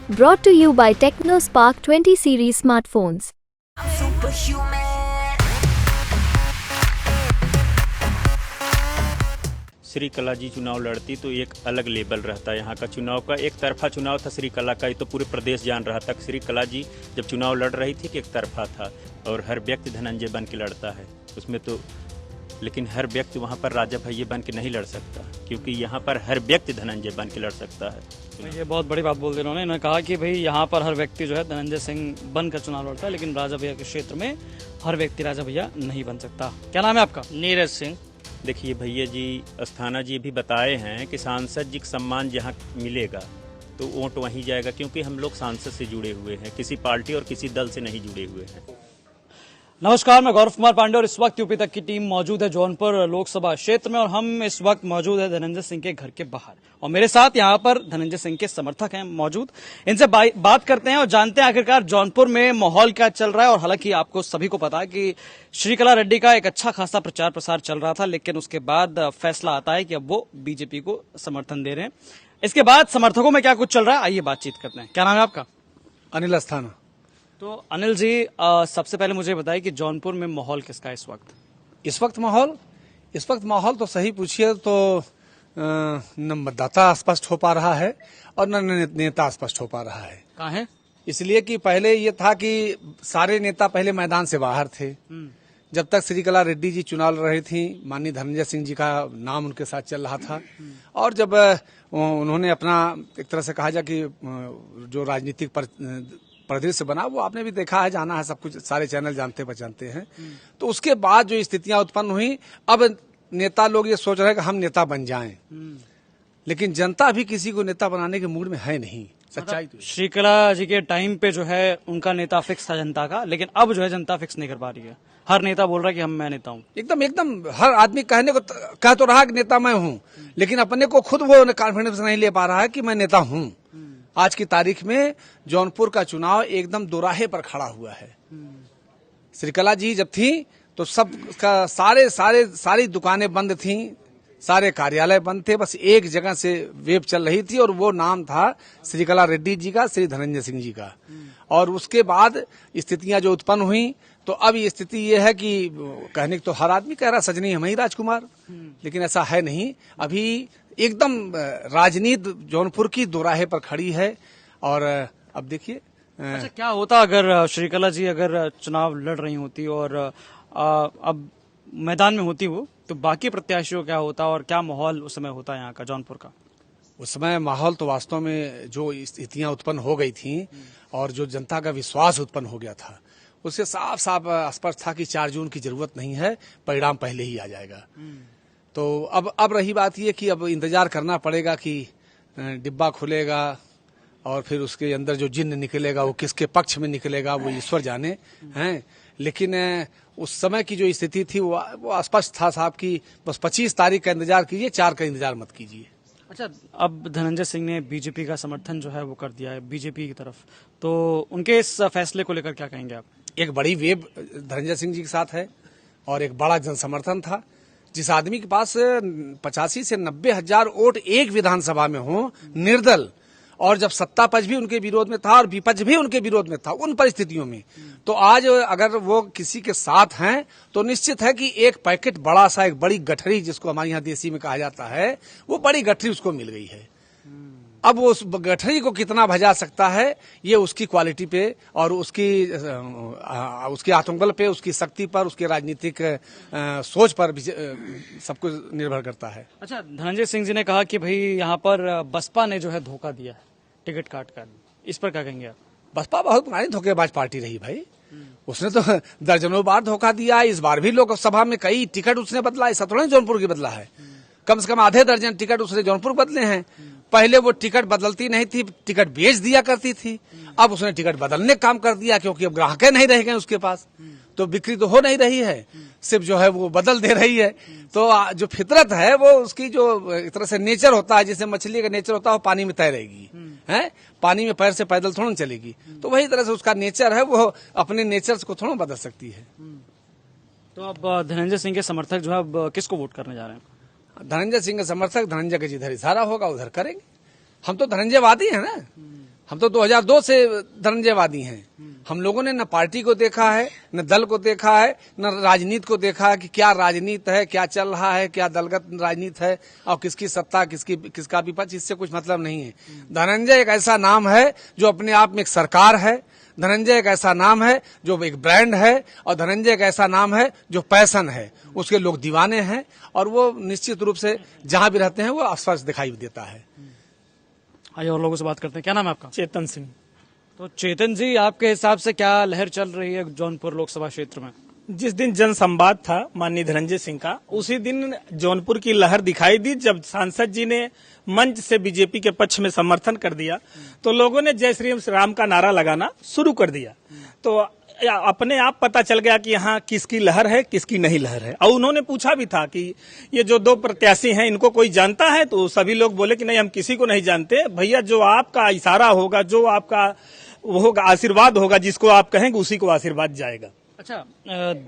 Brought to you by TechnoSpark 20 series smartphones. Shri कला जी चुनाव लड़ती तो एक अलग लेवल रहता है। यहाँ का चुनाव का एक तरफा चुनाव था श्री कला का, ये तो पूरे प्रदेश जान रहा था। श्री कला जी जब चुनाव लड़ रही थी कि एक तरफा था और हर व्यक्ति धनंजय बन के लड़ता है उसमें तो, लेकिन हर व्यक्ति वहाँ पर राजा भैया बन के नहीं लड़ सकता, क्योंकि यहाँ पर हर व्यक्ति धनंजय बन के लड़ सकता है। ये बहुत बड़ी बात बोल दी उन्होंने कहा कि भाई यहाँ पर हर व्यक्ति जो है धनंजय सिंह बनकर चुनाव लड़ता है, लेकिन राजा भैया के क्षेत्र में हर व्यक्ति राजा भैया नहीं बन सकता। क्या नाम है आपका? नीरज सिंह। देखिए भैया जी, अस्थाना जी भी बताए हैं कि सांसद जी का सम्मान जहाँ मिलेगा तो वोट वहीं जाएगा, क्योंकि हम लोग सांसद से जुड़े हुए हैं, किसी पार्टी और किसी दल से नहीं जुड़े हुए हैं। नमस्कार, मैं गौरव कुमार पांडे और इस वक्त यूपी तक की टीम मौजूद है जौनपुर लोकसभा क्षेत्र में और हम इस वक्त मौजूद है धनंजय सिंह के घर के बाहर और मेरे साथ यहाँ पर धनंजय सिंह के समर्थक हैं मौजूद। इनसे बात करते हैं और जानते हैं आखिरकार जौनपुर में माहौल क्या चल रहा है। और हालांकि आपको सभी को पता है कि श्रीकला रेड्डी का एक अच्छा खासा प्रचार प्रसार चल रहा था, लेकिन उसके बाद फैसला आता है कि अब वो बीजेपी को समर्थन दे रहे हैं। इसके बाद समर्थकों में क्या कुछ चल रहा है, आइए बातचीत करते हैं। क्या नाम है आपका? अनिल अस्थाना। तो अनिल जी, सबसे पहले मुझे बताइए कि जौनपुर में माहौल किसका है इस वक्त? इस वक्त माहौल तो सही पूछिए तो न मतदाता स्पष्ट हो पा रहा है और न नेता स्पष्ट हो पा रहा है। कहाँ है? इसलिए कि पहले ये था कि सारे नेता पहले मैदान से बाहर थे। जब तक श्रीकला रेड्डी जी चुनाव लड़ रही थी, माननीय धनंजय सिंह जी का नाम उनके साथ चल रहा था और जब उन्होंने अपना एक तरह से कहा जाए कि जो राजनीतिक परिदृश्य बना, वो आपने भी देखा है, जाना है, सब कुछ सारे चैनल जानते हैं। तो उसके बाद जो स्थितियां उत्पन्न हुई, अब नेता लोग ये सोच रहे हैं कि हम नेता बन जाएं, लेकिन जनता भी किसी को नेता बनाने के मूड में है नहीं। सच्चाई तो श्रीकला जी के टाइम पे जो है उनका नेता फिक्स था जनता का, लेकिन अब जो है जनता फिक्स नहीं कर पा रही है। हर नेता बोल रहा है कि मैं नेता हूँ। एकदम हर आदमी कहने को कह तो रहा कि नेता मैं हूँ, लेकिन अपने को खुद वो कॉन्फिडेंस नहीं ले पा रहा है कि मैं नेता हूँ। आज की तारीख में जौनपुर का चुनाव एकदम दोराहे पर खड़ा हुआ है। श्रीकला जी जब थी तो सब का सारी दुकानें बंद थीं, सारे कार्यालय बंद थे, बस एक जगह से वेब चल रही थी और वो नाम था श्रीकला रेड्डी जी का, श्री धनंजय सिंह जी का। और उसके बाद स्थितियां जो उत्पन्न हुई, तो अब ये स्थिति ये है कि कहने तो हर आदमी कह रहा सजनी हम ही राजकुमार, लेकिन ऐसा है नहीं। अभी एकदम राजनीति जौनपुर की दोराहे पर खड़ी है। और अब देखिए, अच्छा क्या होता अगर श्रीकला जी अगर चुनाव लड़ रही होती और अब मैदान में होती वो, तो बाकी प्रत्याशियों क्या होता और क्या माहौल उस समय होता यहाँ का जौनपुर का? उस समय माहौल तो वास्तव में जो स्थितियां उत्पन्न हो गई थी और जो जनता का विश्वास उत्पन्न हो गया था, उससे साफ स्पष्ट था कि 4 जून की जरूरत नहीं है, परिणाम पहले ही आ जाएगा। तो अब रही बात ये कि अब इंतजार करना पड़ेगा कि डिब्बा खुलेगा और फिर उसके अंदर जो जिन्न निकलेगा वो किसके पक्ष में निकलेगा वो ईश्वर जाने हैं। लेकिन उस समय की जो स्थिति थी वो स्पष्ट था साहब कि बस 25 तारीख का इंतजार कीजिए, 4 का इंतजार मत कीजिए। अच्छा, अब धनंजय सिंह ने बीजेपी का समर्थन जो है वो कर दिया है बीजेपी की तरफ, तो उनके इस फैसले को लेकर क्या कहेंगे आप? एक बड़ी वेव धनंजय सिंह जी के साथ है और एक बड़ा जन समर्थन था। जिस आदमी के पास 85 से 90 हजार वोट एक विधानसभा में हो निर्दल, और जब सत्ता पक्ष भी उनके विरोध में था और विपक्ष भी उनके विरोध में था, उन परिस्थितियों में तो आज अगर वो किसी के साथ हैं तो निश्चित है कि एक पैकेट बड़ा सा, एक बड़ी गठरी, जिसको हमारे यहाँ देसी में कहा जाता है, वो बड़ी गठरी उसको मिल गई है। अब वो उस गठरी को कितना भजा सकता है, ये उसकी क्वालिटी पे और उसके आत्मबल पे, उसकी शक्ति पर, उसकी राजनीतिक सोच पर सब कुछ निर्भर करता है। अच्छा, धनंजय सिंह जी ने कहा कि भाई यहाँ पर बसपा ने जो है धोखा दिया है टिकट काट कर, इस पर क्या कहेंगे आप? बसपा बहुत पुरानी धोखेबाज पार्टी रही भाई। उसने तो दर्जनों बार धोखा दिया। इस बार भी लोकसभा में कई टिकट उसने बदला, ऐसा थोड़ा जौनपुर की बदला है। कम से कम आधे दर्जन टिकट उसने जौनपुर बदले हैं। पहले वो टिकट बदलती नहीं थी, टिकट बेच दिया करती थी। अब उसने टिकट बदलने का काम कर दिया, क्योंकि अब ग्राहक नहीं रह गए उसके पास, तो बिक्री तो हो नहीं रही है, सिर्फ जो है वो बदल दे रही है। तो जो फितरत है वो उसकी जो एक तरह से नेचर होता है, जैसे मछली का नेचर होता है, वो पानी में तैरेगी, है पानी में पैर से पैदल थोड़ा चलेगी। तो वही तरह से उसका नेचर है, वो अपने नेचर को थोड़ा बदल सकती है। तो अब धनंजय सिंह के समर्थक जो है अब किसको वोट करने जा रहे हैं? धनंजय सिंह के समर्थक धनंजय के जिधर इशारा होगा उधर करेंगे। हम तो धनंजयवादी हैं ना, हम तो 2002 से धनंजयवादी हैं। हम लोगों ने न पार्टी को देखा है, न दल को देखा है, न राजनीति को देखा है कि क्या राजनीति है, क्या चल रहा है, क्या दलगत राजनीति है और किसकी सत्ता किसका विपक्ष, इससे कुछ मतलब नहीं है। धनंजय एक ऐसा नाम है जो अपने आप में एक सरकार है। धनंजय एक ऐसा नाम है जो एक ब्रांड है और धनंजय एक ऐसा नाम है जो पैशन है। उसके लोग दीवाने हैं और वो निश्चित रूप से जहां भी रहते हैं वो स्पष्ट दिखाई देता है। आइए और लोगों से बात करते हैं। क्या नाम है आपका? चेतन सिंह। तो चेतन जी, आपके हिसाब से क्या लहर चल रही है जौनपुर लोकसभा क्षेत्र में? जिस दिन जन संवाद था माननीय धनंजय सिंह का, उसी दिन जौनपुर की लहर दिखाई दी जब सांसद जी ने मंच से बीजेपी के पक्ष में समर्थन कर दिया तो लोगों ने जय श्री राम का नारा लगाना शुरू कर दिया। तो अपने आप पता चल गया कि यहाँ किसकी लहर है किसकी नहीं लहर है। और उन्होंने पूछा भी था कि ये जो दो प्रत्याशी हैं इनको कोई जानता है, तो सभी लोग बोले कि नहीं, हम किसी को नहीं जानते भैया, जो आपका इशारा होगा, जो आपका वो होगा, आशीर्वाद होगा, जिसको आप कहेंगे उसी को आशीर्वाद जाएगा। अच्छा,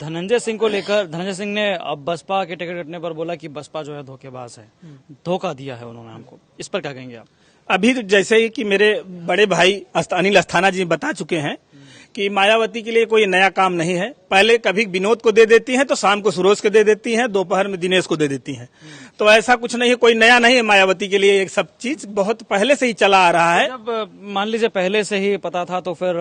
धनंजय सिंह को लेकर धनंजय सिंह ने अब बसपा के टिकट कटने पर बोला कि बसपा जो है धोखेबाज है, धोखा दिया है उन्होंने हमको। इस पर क्या कहेंगे आप? अभी जैसे ही कि मेरे बड़े भाई अनिल अस्थाना जी बता चुके हैं कि मायावती के लिए कोई नया काम नहीं है। पहले कभी विनोद को दे देती हैं तो शाम को सुरोज को दे देती हैं, दोपहर में दिनेश को दे देती हैं। तो ऐसा कुछ नहीं है, कोई नया नहीं है मायावती के लिए। एक सब चीज बहुत पहले से ही चला आ रहा है। जब मान लीजिए पहले से ही पता था तो फिर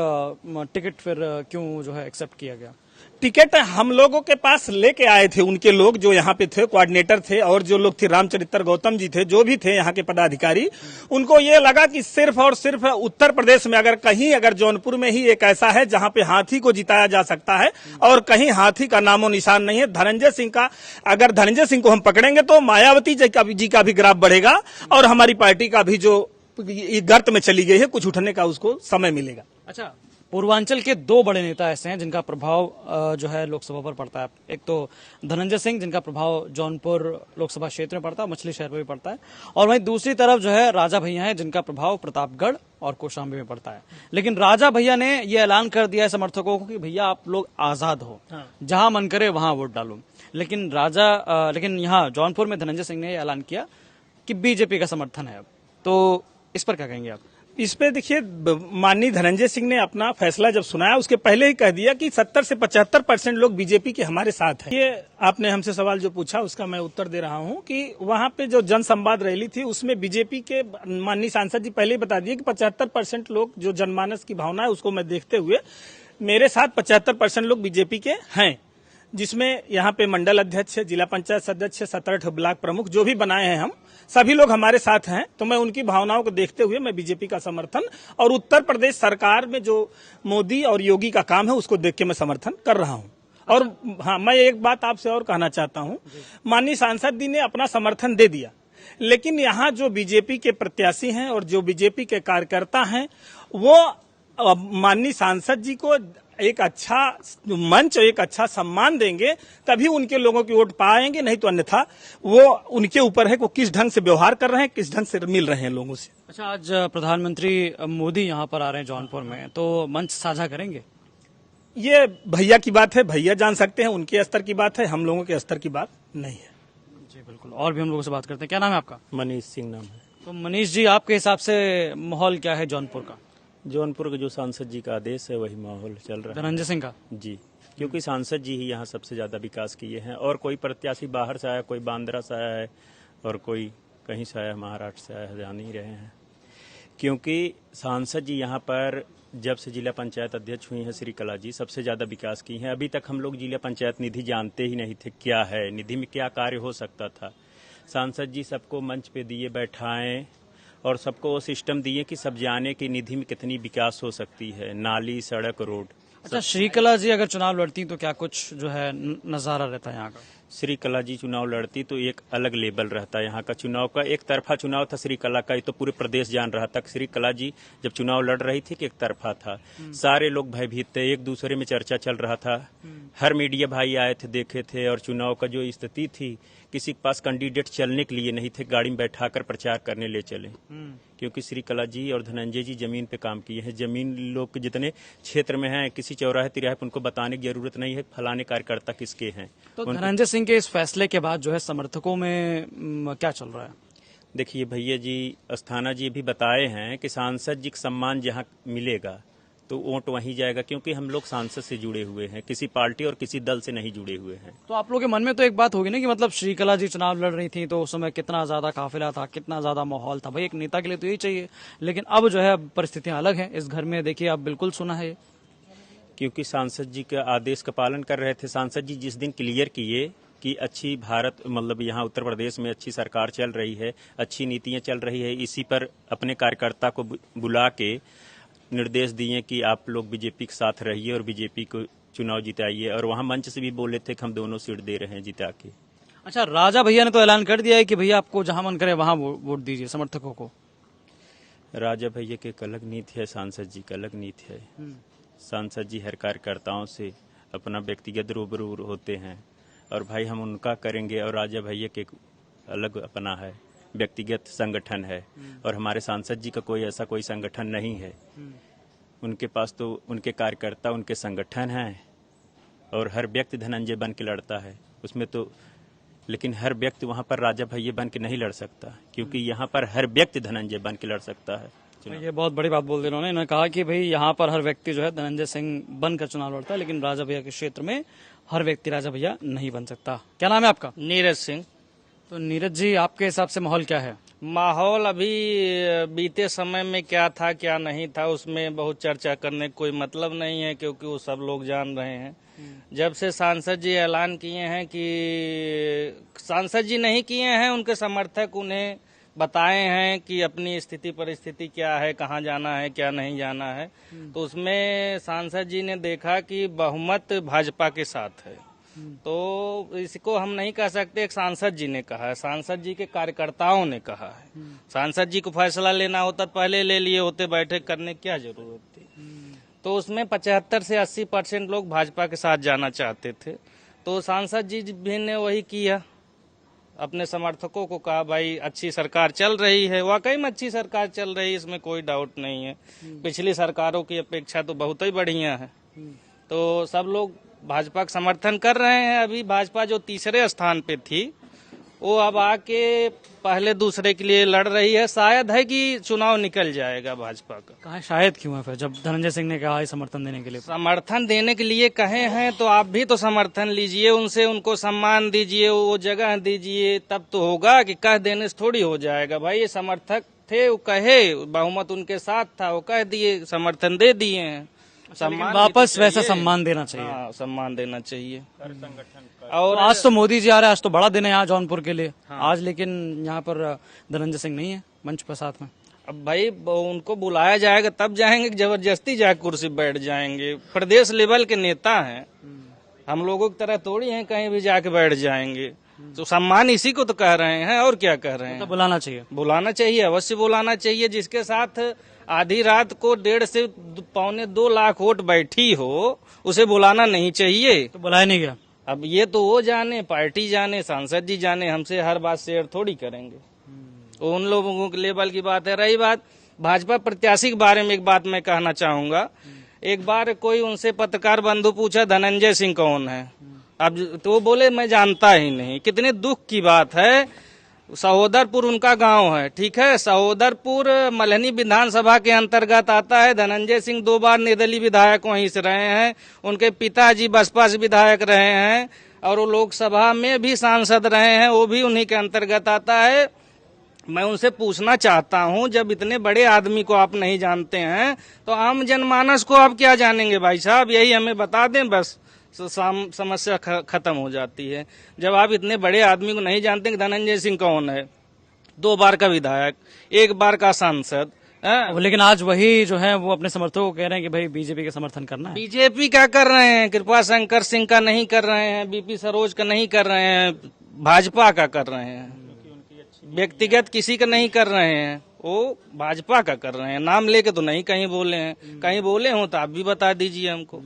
टिकट फिर क्यों जो है एक्सेप्ट किया गया? टिकट हम लोगों के पास लेके आए थे उनके लोग जो यहाँ पे थे, कोऑर्डिनेटर थे और जो लोग थे रामचरित्र गौतम जी थे, जो भी थे यहाँ के पदाधिकारी। उनको ये लगा कि सिर्फ और सिर्फ उत्तर प्रदेश में अगर जौनपुर में ही एक ऐसा है जहाँ पे हाथी को जिताया जा सकता है और कहीं हाथी का नामो निशान नहीं है धनंजय सिंह का। अगर धनंजय सिंह को हम पकड़ेंगे तो मायावती जी का भी ग्राफ बढ़ेगा और हमारी पार्टी का भी जो गर्त में चली गई है कुछ उठने का उसको समय मिलेगा। अच्छा, पूर्वांचल के दो बड़े नेता ऐसे हैं जिनका प्रभाव जो है लोकसभा पर पड़ता है। एक तो धनंजय सिंह जिनका प्रभाव जौनपुर लोकसभा क्षेत्र में पड़ता है, मछली शहर में भी पड़ता है, और वहीं दूसरी तरफ जो है राजा भैया हैं जिनका प्रभाव प्रतापगढ़ और कौशाम्बी में पड़ता है। लेकिन राजा भैया ने यह ऐलान कर दिया है समर्थकों को कि भैया आप लोग आजाद हो, जहां मन करे वहां वोट डालो। लेकिन यहाँ जौनपुर में धनंजय सिंह ने यह ऐलान किया कि बीजेपी का समर्थन है। अब तो इस पर क्या कहेंगे आप? इस पे देखिए, माननीय धनंजय सिंह ने अपना फैसला जब सुनाया उसके पहले ही कह दिया कि 70 से 75% लोग बीजेपी के हमारे साथ हैं। ये आपने हमसे सवाल जो पूछा उसका मैं उत्तर दे रहा हूं कि वहां पे जो जन संवाद रैली थी उसमें बीजेपी के माननीय सांसद जी पहले ही बता दिए कि 75% लोग, जो जनमानस की भावना है उसको मैं देखते हुए मेरे साथ 75% लोग बीजेपी के हैं, जिसमें यहाँ पे मंडल अध्यक्ष, जिला पंचायत सदस्य, 17 ब्लॉक प्रमुख जो भी बनाए हैं, हम सभी लोग हमारे साथ हैं। तो मैं उनकी भावनाओं को देखते हुए मैं बीजेपी का समर्थन और उत्तर प्रदेश सरकार में जो मोदी और योगी का काम है उसको देख के मैं समर्थन कर रहा हूं। और हाँ, मैं एक बात आपसे और कहना चाहता हूं, माननीय सांसद जी ने अपना समर्थन दे दिया, लेकिन यहाँ जो बीजेपी के प्रत्याशी हैं और जो बीजेपी के कार्यकर्ता हैं वो माननीय सांसद जी को एक अच्छा मंच, एक अच्छा सम्मान देंगे तभी उनके लोगों की वोट पाएंगे, नहीं तो अन्यथा वो उनके ऊपर है कि वो किस ढंग से व्यवहार कर रहे हैं, किस ढंग से मिल रहे हैं लोगों से। अच्छा, आज प्रधानमंत्री मोदी यहाँ पर आ रहे हैं जौनपुर में, तो मंच साझा करेंगे? ये भैया की बात है, भैया जान सकते हैं, उनके स्तर की बात है, हम लोगों के स्तर की बात नहीं है। जी बिल्कुल, और भी हम लोगों से बात करते हैं। क्या नाम है आपका? मनीष सिंह नाम है। तो मनीष जी, आपके हिसाब से माहौल क्या है जौनपुर का? जौनपुर के जो सांसद जी का आदेश है वही माहौल चल रहा है। धनंजय सिंह का? जी, क्योंकि सांसद जी ही यहाँ सबसे ज्यादा विकास किए हैं और कोई प्रत्याशी बाहर से आया, कोई बांद्रा से आया है और कोई कहीं से आया, महाराष्ट्र से आया, जान ही रहे हैं। क्योंकि सांसद जी यहाँ पर जब से जिला पंचायत अध्यक्ष हुई हैं श्री कला जी, सबसे ज्यादा विकास की हैं। अभी तक हम लोग जिला पंचायत निधि जानते ही नहीं थे क्या है, निधि में क्या कार्य हो सकता था। सांसद जी सबको मंच पे दिए बैठाएं और सबको वो सिस्टम दिए कि सब जाने कि निधि में कितनी विकास हो सकती है, नाली, सड़क, रोड। अच्छा, श्रीकला जी अगर चुनाव लड़ती तो क्या कुछ जो है नजारा रहता है यहाँ का? श्री कला जी चुनाव लड़ती तो एक अलग लेवल रहता है यहाँ का चुनाव का। एक तरफा चुनाव था श्री कला का, ये तो पूरे प्रदेश जान रहा था। श्री कला जी जब चुनाव लड़ रही थी कि एक तरफा था, सारे लोग भयभीत थे, एक दूसरे में चर्चा चल रहा था। हर मीडिया भाई आए थे, देखे थे, और चुनाव का जो स्थिति थी, किसी के पास कैंडिडेट चलने के लिए नहीं थे, गाड़ी में बैठाकर प्रचार करने ले चले। क्योंकि श्री कला जी और धनंजय जी जमीन पे काम किए हैं। जमीन लोग के जितने क्षेत्र में हैं, किसी चौराहे तिराहे पर उनको बताने की जरूरत नहीं है फलाने कार्यकर्ता किसके हैं। तो धनंजय सिंह के इस फैसले के बाद जो है समर्थकों में क्या चल रहा है? देखिए भैया जी, अस्थाना जी भी बताए हैं कि सांसद जी का सम्मान जहाँ मिलेगा तो वोट वहीं जाएगा, क्योंकि हम लोग सांसद से जुड़े हुए हैं, किसी पार्टी और किसी दल से नहीं जुड़े हुए हैं। तो आप लोगों के मन में तो एक बात होगी ना कि मतलब श्रीकला जी चुनाव लड़ रही थी तो उस समय कितना ज्यादा काफिला था, कितना ज्यादा माहौल था। भाई एक नेता के लिए तो यही चाहिए, लेकिन अब जो है परिस्थितियां अलग हैं इस घर में। देखिए आप बिल्कुल सुना है, क्योंकि सांसद जी के आदेश का पालन कर रहे थे। सांसद जी जिस दिन क्लियर किए कि अच्छी भारत मतलब यहाँ उत्तर प्रदेश में अच्छी सरकार चल रही है, अच्छी नीतियाँ चल रही है, इसी पर अपने कार्यकर्ता को बुला के निर्देश दिए कि आप लोग बीजेपी के साथ रहिए और बीजेपी को चुनाव जिताइए। और वहाँ मंच से भी बोले थे कि हम दोनों सीट दे रहे हैं जिता के। अच्छा, राजा भैया ने तो ऐलान कर दिया है कि भैया आपको जहां मन करे वहां वोट दीजिए समर्थकों को। राजा भैया की एक अलग नीति है, सांसद जी की अलग नीति है। सांसद जी हर कार्यकर्ताओं से अपना व्यक्तिगत रूबरू होते हैं और भाई हम उनका करेंगे, और राजा भैया के अलग अपना है व्यक्तिगत संगठन है। और हमारे सांसद जी का कोई ऐसा कोई संगठन नहीं है। उनके पास तो उनके कार्यकर्ता, उनके संगठन हैं, और हर व्यक्ति धनंजय बन के लड़ता है उसमें तो। लेकिन हर व्यक्ति वहाँ पर राजा भैया बन के नहीं लड़ सकता, क्योंकि यहाँ पर हर व्यक्ति धनंजय बन के लड़ सकता है। ये बहुत बड़ी बात बोल दी इन्होंने कहा कि भाई यहाँ पर हर व्यक्ति जो है धनंजय सिंह बनकर चुनाव लड़ता है, लेकिन राजा भैया के क्षेत्र में हर व्यक्ति राजा भैया नहीं बन सकता। क्या नाम है आपका? नीरज सिंह। तो नीरज जी, आपके हिसाब से माहौल क्या है? माहौल अभी बीते समय में क्या था क्या नहीं था उसमें बहुत चर्चा करने का कोई मतलब नहीं है, क्योंकि वो सब लोग जान रहे हैं। जब से सांसद जी ऐलान किए हैं कि सांसद जी नहीं किए हैं, उनके समर्थक उन्हें बताए हैं कि अपनी स्थिति परिस्थिति क्या है, कहाँ जाना है, क्या नहीं जाना है, तो उसमें सांसद जी ने देखा कि बहुमत भाजपा के साथ है। तो इसको हम नहीं कह सकते एक सांसद जी ने कहा है, सांसद जी के कार्यकर्ताओं ने कहा है। सांसद जी को फैसला लेना होता तो पहले ले लिए होते, बैठक करने की क्या जरूरत थी। तो उसमें 75 से 80% लोग भाजपा के साथ जाना चाहते थे। तो सांसद जी भी ने वही किया, अपने समर्थकों को कहा भाई अच्छी सरकार चल रही है। वाकई में अच्छी सरकार चल रही है, इसमें कोई डाउट नहीं है। पिछली सरकारों की अपेक्षा तो बहुत ही बढ़िया है। तो सब लोग भाजपा का समर्थन कर रहे हैं। अभी भाजपा जो तीसरे स्थान पे थी वो अब आके पहले दूसरे के लिए लड़ रही है। शायद है कि चुनाव निकल जाएगा भाजपा का। कहा शायद क्यों है फिर, जब धनंजय सिंह ने कहा है समर्थन देने के लिए? समर्थन देने के लिए कहे हैं तो आप भी तो समर्थन लीजिए उनसे, उनको सम्मान दीजिए, वो जगह दीजिए, तब तो होगा। कि कह देने से थोड़ी हो जाएगा। भाई ये समर्थक थे, वो कहे, बहुमत उनके साथ था, वो कह दिए, समर्थन दे दिए हैं। सम्मान वापस वैसा सम्मान देना चाहिए। हाँ, सम्मान देना चाहिए। और तो आज तो मोदी जी आ रहे हैं, आज तो बड़ा दिन है यहाँ जौनपुर के लिए। आज लेकिन यहाँ पर धनंजय सिंह नहीं है मंच पर साथ में। अब भाई उनको बुलाया जाएगा तब जाएंगे, जबरदस्ती जाकर कुर्सी बैठ जाएंगे। प्रदेश लेवल के नेता हैं, हम लोगों की तरह थोड़ी हैं कहीं भी जाके बैठ जाएंगे। तो सम्मान इसी को तो कह रहे हैं, और क्या कह रहे हैं। तो बुलाना चाहिए, बुलाना चाहिए, अवश्य बुलाना चाहिए। जिसके साथ आधी रात को 1.5 से 1.25 लाख वोट बैठी हो, उसे बुलाना नहीं चाहिए। तो बुलाया नहीं गया। अब ये तो वो जाने, पार्टी जाने, सांसद जी जाने, हमसे हर बात शेयर थोड़ी करेंगे। वो उन लोगों के लेवल की बात है। रही बात भाजपा प्रत्याशी के बारे में, एक बात मैं कहना चाहूंगा। एक बार कोई उनसे पत्रकार बंधु पूछा धनंजय सिंह कौन है, अब तो वो बोले मैं जानता ही नहीं। कितने दुख की बात है। सहोदरपुर उनका गांव है, ठीक है। सहोदरपुर मल्हनी विधानसभा के अंतर्गत आता है। धनंजय सिंह 2 बार निर्दलीय विधायक वहीं से रहे हैं। उनके पिताजी बसपा से विधायक रहे हैं और वो लोकसभा में भी सांसद रहे हैं, वो भी उन्हीं के अंतर्गत आता है। मैं उनसे पूछना चाहता हूं, जब इतने बड़े आदमी को आप नहीं जानते हैं तो आम जनमानस को आप क्या जानेंगे भाई साहब? यही हमें बता दें, बस समस्या खत्म हो जाती है। जब आप इतने बड़े आदमी को नहीं जानते कि धनंजय सिंह कौन है, 2 बार का विधायक, 1 बार का सांसद। लेकिन आज वही जो है वो अपने समर्थकों को कह रहे हैं कि भाई बीजेपी का समर्थन करना है। बीजेपी क्या कर रहे हैं? कृपा शंकर सिंह का नहीं कर रहे हैं, बीपी सरोज का नहीं कर रहे हैं, भाजपा का कर रहे हैं। व्यक्तिगत किसी का नहीं कर रहे हैं, वो भाजपा का कर रहे हैं। नाम लेके तो नहीं कहीं बोले हैं, कहीं बोले हो तो आप भी बता दीजिए हमको।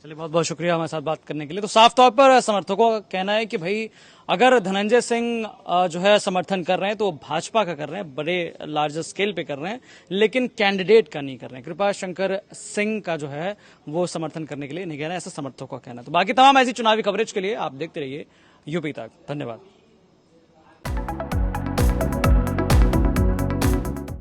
चलिए, बहुत बहुत शुक्रिया हमारे साथ बात करने के लिए। तो साफ तौर पर समर्थकों का कहना है कि भाई अगर धनंजय सिंह जो है समर्थन कर रहे हैं तो भाजपा का कर रहे हैं, बड़े लार्जर स्केल पे कर रहे हैं, लेकिन कैंडिडेट का नहीं कर रहे हैं। कृपा शंकर सिंह का जो है वो समर्थन करने के लिए नहीं कह रहे हैं, ऐसा समर्थकों का कहना है। तो बाकी तमाम ऐसी चुनावी कवरेज के लिए आप देखते रहिए यूपी तक। धन्यवाद।